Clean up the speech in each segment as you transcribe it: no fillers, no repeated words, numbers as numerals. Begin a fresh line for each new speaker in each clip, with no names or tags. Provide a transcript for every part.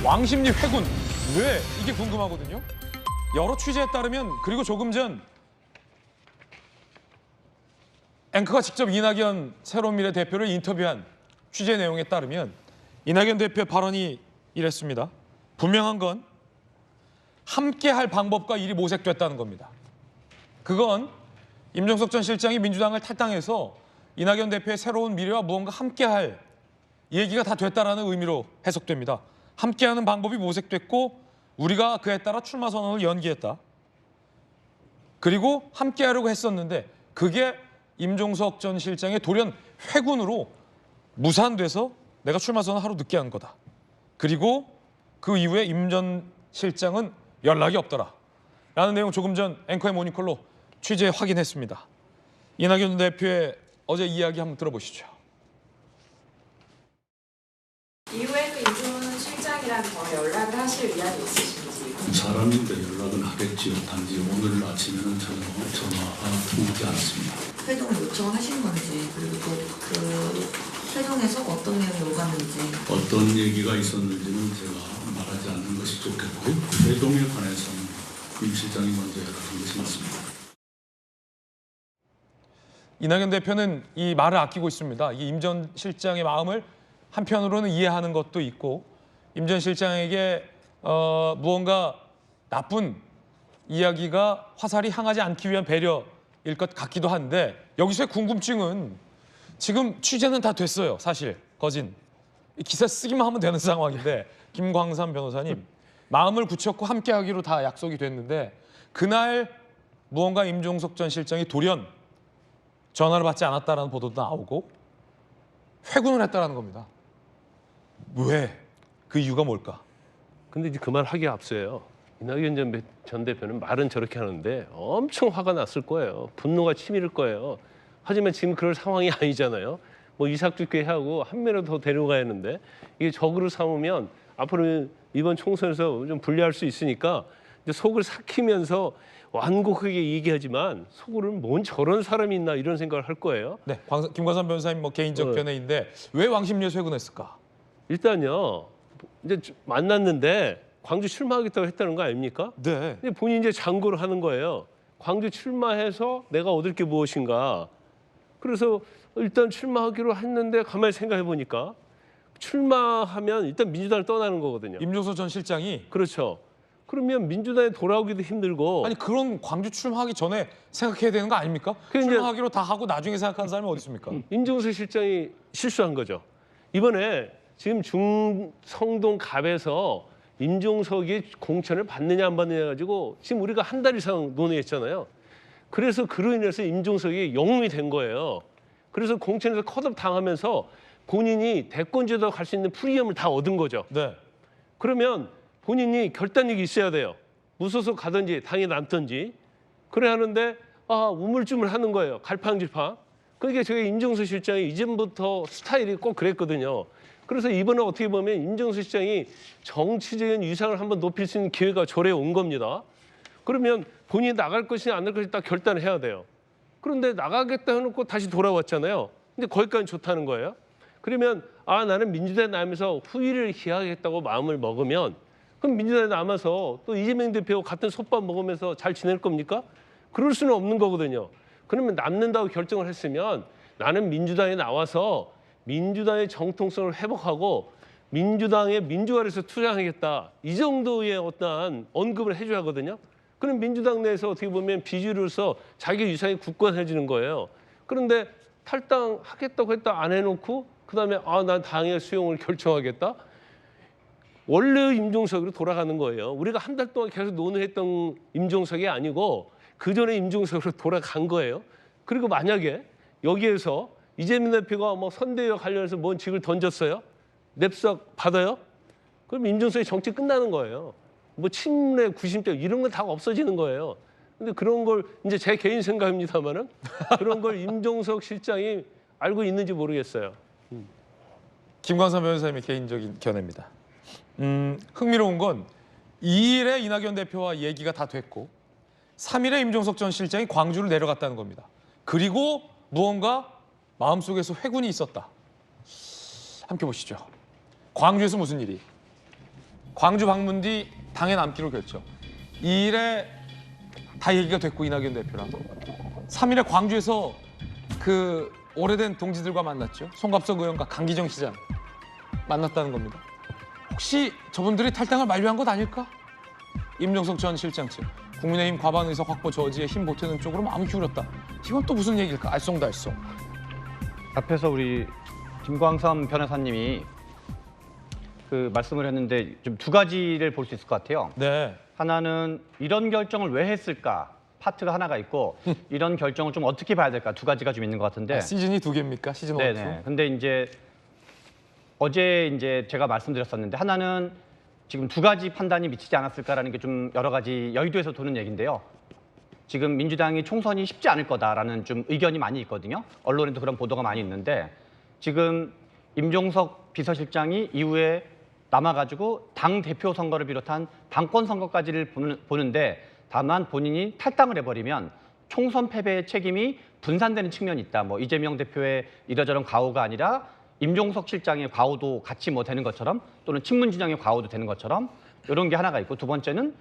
왕십리 회군 왜 이게 궁금하거든요. 여러 취재에 따르면 그리고 조금 전 앵커가 직접 이낙연 새로운미래 대표를 인터뷰한 취재 내용에 따르면 이낙연 대표의 발언이 이랬습니다. 분명한 건 함께할 방법과 일이 모색됐다는 겁니다. 그건 임종석 전 실장이 민주당을 탈당해서 이낙연 대표의 새로운 미래와 무언가 함께할 얘기가 다 됐다라는 의미로 해석됩니다. 함께하는 방법이 모색됐고 우리가 그에 따라 출마 선언을 연기했다. 그리고 함께하려고 했었는데 그게 임종석 전 실장의 돌연 회군으로 무산돼서 내가 출마 선언을 하루 늦게 한 거다. 그리고 그 이후에 임 전 실장은 연락이 없더라. 라는 내용 조금 전 앵커의 모닝콜로 취재 확인했습니다. 이낙연 대표의 어제 이야기 한번 들어보시죠.
이후에는 임종석 실장이랑 더 연락을 하실 의향이 있으신지?
사람인데 연락은 하겠지요. 단지 오늘 아침에는 전화가 통하지 않았습니다.
회동을 요청하신 건지 그리고 또 그 회동에서 어떤 내용이 오갔는지
어떤 얘기가 있었는지는 제가 말하지 않는 것이 좋겠고요. 회동에 관해서는 임 실장이 먼저 연락한 것이 맞습니다.
이낙연 대표는 이 말을 아끼고 있습니다. 이 임 전 실장의 마음을 한편으로는 이해하는 것도 있고 임 전 실장에게 무언가 나쁜 이야기가 화살이 향하지 않기 위한 배려일 것 같기도 한데 여기서의 궁금증은 지금 취재는 다 됐어요. 사실 거진 기사 쓰기만 하면 되는 상황인데 김광삼 변호사님 마음을 굳혔고 함께하기로 다 약속이 됐는데 그날 무언가 임종석 전 실장이 돌연 전화를 받지 않았다라는 보도도 나오고 회군을 했다라는 겁니다. 왜? 그 이유가 뭘까?
근데 이제 그 말 하기에 앞서요. 이낙연 전 대표는 말은 저렇게 하는데 엄청 화가 났을 거예요. 분노가 치밀을 거예요. 하지만 지금 그럴 상황이 아니잖아요. 뭐 이삭죽게 하고 한 명이라도 더 데려가야 하는데 이게 적으로 삼으면 앞으로 이번 총선에서 좀 불리할 수 있으니까 이제 속을 삭히면서 완곡하게 얘기하지만 속으로는 뭔 저런 사람이 있나 이런 생각을 할 거예요.
네, 김광삼 변호사님 뭐 개인적 견해인데 왜 왕십리에서 회군했을까?
일단요. 이제 만났는데 광주 출마하겠다고 했다는 거 아닙니까?
네.
근데 본인이 이제 장고를 하는 거예요. 광주 출마해서 내가 얻을 게 무엇인가. 그래서 일단 출마하기로 했는데 가만히 생각해 보니까 출마하면 일단 민주당을 떠나는 거거든요.
임종석 전 실장이
그렇죠. 그러면 민주당에 돌아오기도 힘들고.
아니 그런 광주 출마하기 전에 생각해야 되는 거 아닙니까?
이제
출마하기로 다 하고 나중에 생각하는 사람이 어디 있습니까?
임종석 실장이 실수한 거죠. 이번에 지금 중성동 갑에서 임종석이 공천을 받느냐 안 받느냐 가지고 지금 우리가 한 달 이상 논의했잖아요. 그래서 그로 인해서 임종석이 영웅이 된 거예요. 그래서 공천에서 컷업 당하면서 본인이 대권주자로 갈 수 있는 프리엄을 다 얻은 거죠.
네.
그러면 본인이 결단력이 있어야 돼요. 무소속 가든지 당에 남든지. 그래 하는데 우물쭈물 하는 거예요. 갈팡질팡. 그러니까 제가 임종석 실장이 이전부터 스타일이 꼭 그랬거든요. 그래서 이번에 어떻게 보면 임종석 실장이 정치적인 위상을 한번 높일 수 있는 기회가 절에 온 겁니다. 그러면 본인이 나갈 것이냐 안 나갈 것이냐 딱 결단을 해야 돼요. 그런데 나가겠다 해놓고 다시 돌아왔잖아요. 근데 거기까지 좋다는 거예요. 그러면 나는 민주당에 남아서 후위를 기하겠다고 마음을 먹으면 그럼 민주당에 남아서 또 이재명 대표와 같은 솥밥 먹으면서 잘 지낼 겁니까? 그럴 수는 없는 거거든요. 그러면 남는다고 결정을 했으면 나는 민주당에 나와서 민주당의 정통성을 회복하고 민주당의 민주화에서 투쟁하겠다. 이 정도의 어떠한 언급을 해줘야 하거든요. 그럼 민주당 내에서 어떻게 보면 비주류로서 자기 위상이 굳건해지는 거예요. 그런데 탈당하겠다고 했다 안 해놓고 그다음에 난 당의 수용을 결정하겠다. 원래의 임종석으로 돌아가는 거예요. 우리가 한 달 동안 계속 논의했던 임종석이 아니고 그 전에 임종석으로 돌아간 거예요. 그리고 만약에 여기에서 이재명 대표가 뭐 선대위와 관련해서 뭔 직을 던졌어요? 냅석 받아요? 그럼 임종석의 정치 끝나는 거예요. 뭐 친문의 구심점 이런 건 다 없어지는 거예요. 근데 그런 걸 이제 제 개인 생각입니다만은 그런 걸 임종석 실장이 알고 있는지 모르겠어요.
김광삼 변호사님의 개인적인 견해입니다. 흥미로운 건 2일에 이낙연 대표와 얘기가 다 됐고 3일에 임종석 전 실장이 광주를 내려갔다는 겁니다. 그리고 무언가 마음속에서 회군이 있었다. 함께 보시죠. 광주에서 무슨 일이? 광주 방문 뒤 당에 남기로 결정. 2일에 다 얘기가 됐고 이낙연 대표랑 3일에 광주에서 그 오래된 동지들과 만났죠. 송갑석 의원과 강기정 시장 만났다는 겁니다. 혹시 저분들이 탈당을 만류한 것 아닐까? 임종석 전 실장 측 국민의힘 과반 의석 확보 저지에 힘 보태는 쪽으로 마음이 기울었다. 이건 또 무슨 얘기일까? 알쏭달쏭.
앞에서 우리 김광삼 변호사님이 그 말씀을 했는데 좀 두 가지를 볼 수 있을 것 같아요.
네.
하나는 이런 결정을 왜 했을까 파트가 하나가 있고 이런 결정을 좀 어떻게 봐야 될까 두 가지가 좀 있는 것 같은데.
시즌이 2개입니까? 시즌 1, 2?
네네. 근데 이제 어제 이제 제가 말씀드렸었는데 하나는 지금 두 가지 판단이 미치지 않았을까라는 게 좀 여러 가지 여의도에서 도는 얘기인데요. 지금 민주당이 총선이 쉽지 않을 거다라는 좀 의견이 많이 있거든요. 언론에도 그런 보도가 많이 있는데 지금 임종석 비서실장이 이후에 남아가지고 당 대표 선거를 비롯한 당권 선거까지를 보는데 다만 본인이 탈당을 해버리면 총선 패배의 책임이 분산되는 측면이 있다. 뭐 이재명 대표의 이러저런 과오가 아니라 임종석 실장의 과오도 같이 뭐 되는 것처럼 또는 친문 진영의 과오도 되는 것처럼 이런 게 하나가 있고 두 번째는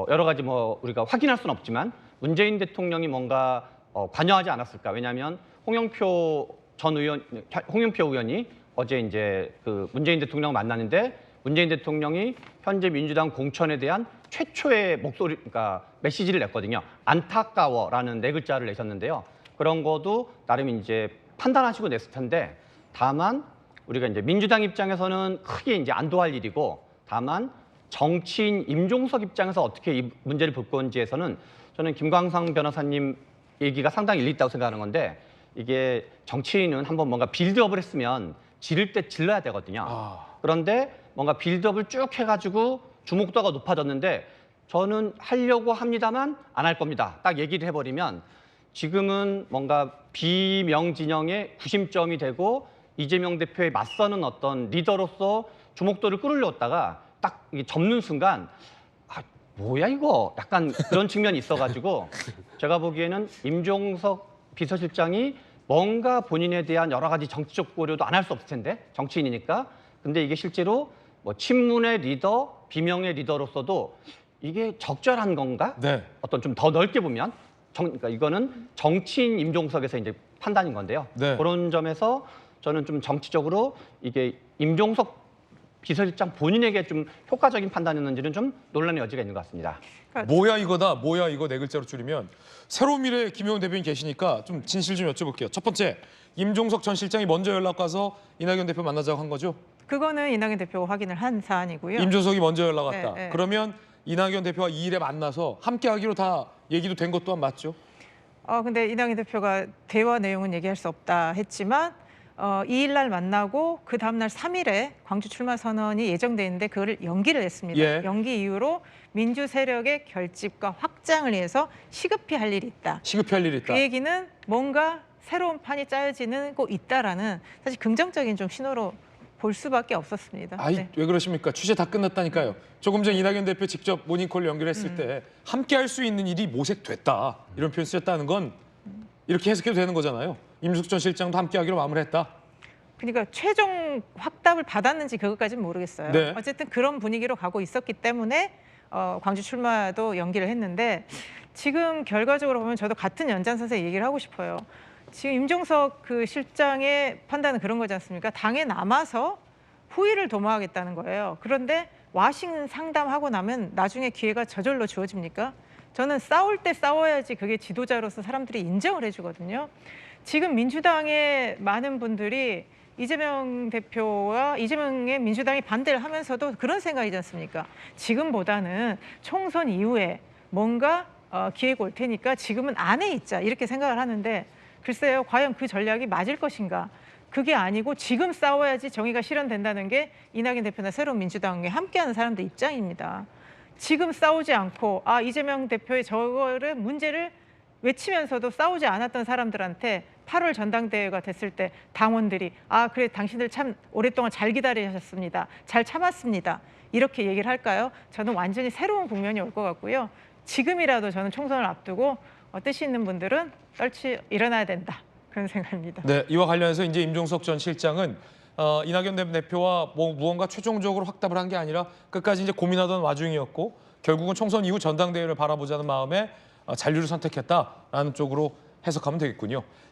여러 가지 뭐 우리가 확인할 수는 없지만 문재인 대통령이 뭔가 관여하지 않았을까. 왜냐하면 홍영표 의원이 어제 이제 그 문재인 대통령을 만났는데 문재인 대통령이 현재 민주당 공천에 대한 최초의 목소리, 그러니까 메시지를 냈거든요. 안타까워라는 네 글자를 내셨는데요. 그런 것도 나름 이제 판단하시고 냈을 텐데 다만 우리가 이제 민주당 입장에서는 크게 이제 안도할 일이고 다만 정치인 임종석 입장에서 어떻게 이 문제를 볼 건지에서는 저는 김광상 변호사님 얘기가 상당히 일리 있다고 생각하는 건데 이게 정치인은 한번 뭔가 빌드업을 했으면 지를 때 질러야 되거든요. 그런데 뭔가 빌드업을 쭉 해가지고 주목도가 높아졌는데 저는 하려고 합니다만 안 할 겁니다. 딱 얘기를 해버리면 지금은 뭔가 비명진영의 구심점이 되고 이재명 대표에 맞서는 어떤 리더로서 주목도를 끌어올렸다가 딱 이게 접는 순간 뭐야 이거 약간 그런 측면이 있어가지고 제가 보기에는 임종석 비서실장이 뭔가 본인에 대한 여러 가지 정치적 고려도 안 할 수 없을 텐데 정치인이니까 근데 이게 실제로 뭐 친문의 리더, 비명의 리더로서도 이게 적절한 건가?
네.
어떤 좀 더 넓게 보면 그러니까 이거는 정치인 임종석에서 이제 판단인 건데요.
네.
그런 점에서 저는 좀 정치적으로 이게 임종석 비서실장 본인에게 좀 효과적인 판단이었는지는 좀 논란의 여지가 있는 것 같습니다.
뭐야 이거다, 뭐야 이거 네 글자로 줄이면 새로운 미래 김용훈 대변인 계시니까 좀 진실 좀 여쭤볼게요. 첫 번째, 임종석 전 실장이 먼저 연락 와서 이낙연 대표 만나자고 한 거죠?
그거는 이낙연 대표가 확인을 한 사안이고요.
임종석이 먼저 연락 왔다.
네, 네.
그러면 이낙연 대표와 2일에 만나서 함께 하기로 다 얘기도 된 것 또한 맞죠?
근데 이낙연 대표가 대화 내용은 얘기할 수 없다 했지만 2일 날 만나고 그 다음 날 3일에 광주 출마 선언이 예정돼 있는데 그거를 연기를 했습니다.
예.
연기 이후로 민주 세력의 결집과 확장을 위해서 시급히 할 일이 있다.
시급히 할 일이 있다.
그 얘기는 뭔가 새로운 판이 짜여지는 거 있다라는 사실 긍정적인 좀 신호로 볼 수밖에 없었습니다.
아이
네.
왜 그러십니까? 취재 다 끝났다니까요. 조금 전 이낙연 대표 직접 모닝콜 연결했을 때 함께 할 수 있는 일이 모색됐다. 이런 표현 쓰셨다는 건 이렇게 해석해도 되는 거잖아요. 임숙 전 실장도 함께 하기로 마음을 했다.
그러니까 최종 확답을 받았는지 그것까지는 모르겠어요.
네.
어쨌든 그런 분위기로 가고 있었기 때문에 광주 출마도 연기를 했는데 지금 결과적으로 보면 저도 같은 연장선에서 얘기를 하고 싶어요. 지금 임종석 그 실장의 판단은 그런 거지 않습니까? 당에 남아서 후위를 도모하겠다는 거예요. 그런데 와싱 상담하고 나면 나중에 기회가 저절로 주어집니까? 저는 싸울 때 싸워야지 그게 지도자로서 사람들이 인정을 해주거든요. 지금 민주당의 많은 분들이 이재명 대표와 이재명의 민주당이 반대를 하면서도 그런 생각이지 않습니까? 지금보다는 총선 이후에 뭔가 기회가 올 테니까 지금은 안에 있자 이렇게 생각을 하는데 글쎄요, 과연 그 전략이 맞을 것인가? 그게 아니고 지금 싸워야지 정의가 실현된다는 게 이낙연 대표나 새로운 민주당에 함께하는 사람들 입장입니다. 지금 싸우지 않고 이재명 대표의 저거를 문제를 외치면서도 싸우지 않았던 사람들한테 8월 전당대회가 됐을 때 당원들이 그래 당신들 참 오랫동안 잘 기다리셨습니다. 잘 참았습니다. 이렇게 얘기를 할까요? 저는 완전히 새로운 국면이 올 것 같고요. 지금이라도 저는 총선을 앞두고 뜻이 있는 분들은 떨치 일어나야 된다. 그런 생각입니다.
네, 이와 관련해서 이제 임종석 전 실장은 이낙연 대표와 뭐 무언가 최종적으로 확답을 한 게 아니라 끝까지 이제 고민하던 와중이었고 결국은 총선 이후 전당대회를 바라보자는 마음에 잔류를 선택했다라는 쪽으로 해석하면 되겠군요.